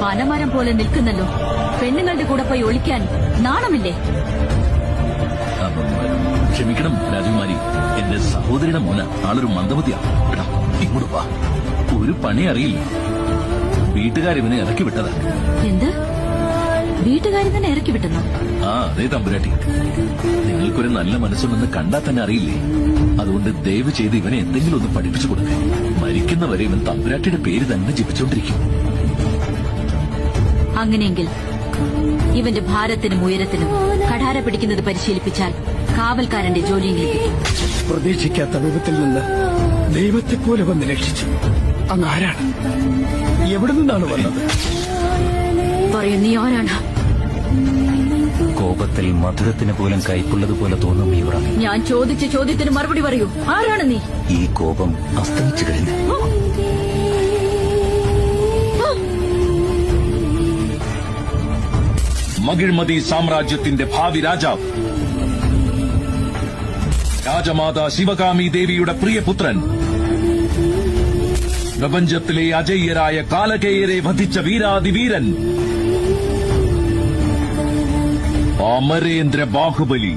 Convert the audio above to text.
പനമരം പോലെ നിൽക്കുന്നല്ലോ. പെണ്ണുങ്ങളുടെ കൂടെ പോയി ഒളിക്കാൻ നാണമില്ലേ? ക്ഷമിക്കണം രാജകുമാരി, എന്റെ സഹോദരിയുടെ മോന ആളൊരു മന്ദബുദ്ധിയാ. എടാ ഇങ്ങോട്ട് വാ. ഒരു പണി അറിയില്ല. വീട്ടുകാരിവനെ ഇറക്കി വിട്ടതാ. എന്ത്? വീട്ടുകാരി തന്നെ ഇറക്കി വിട്ടെന്നോ? ആ അതെ തമ്പുരാട്ടി, നിങ്ങൾക്കൊരു നല്ല മനസ്സുണ്ടെന്ന് കണ്ടാൽ തന്നെ അറിയില്ലേ. അതുകൊണ്ട് ദയവ് ചെയ്ത് ഇവനെ എന്തെങ്കിലും ഒന്ന് പഠിപ്പിച്ചു കൊടുക്കേ. മരിക്കുന്നവരെ ഇവൻ തമ്പുരാട്ടിയുടെ പേര് തന്നെ ജപിച്ചുകൊണ്ടിരിക്കും. അങ്ങനെയെങ്കിൽ ഇവന്റെ ഭാരത്തിനും ഉയരത്തിനും കഠാര പിടിക്കുന്നത് പരിശീലിപ്പിച്ചാൽ കാവൽക്കാരന്റെ ജോലിയെങ്കിലും കിട്ടും. പ്രതീക്ഷിക്കാത്ത വിപത്തിൽ നിന്ന് ദൈവത്തെപ്പോലെ വന്ന് രക്ഷിച്ചു. അങ്ങ് ആരാണ്? എവിടെ നിന്നാണ് വന്നത്? പറയൂ, നീ ആരാണ്? കോപത്തിൽ മധുരത്തിന് പോലും കയ്പുള്ളതുപോലെ തോന്നും ഇവർ. ഞാൻ ചോദിച്ച ചോദ്യത്തിന് മറുപടി പറയൂ. ആരാണ് നീ? ഈ കോപം അസ്തമിച്ചു കഴിഞ്ഞു. മകിഴ്മതി സാമ്രാജ്യത്തിന്റെ ഭാവി രാജാവ്, രാജമാതാ ശിവകാമി ദേവിയുടെ പ്രിയപുത്രൻ, പ്രപഞ്ചത്തിലെ അജയ്യരായ കാലകേയരെ വധിച്ച വീരാതിവീരൻ, അമരേന്ദ്ര ബാഹുബലി.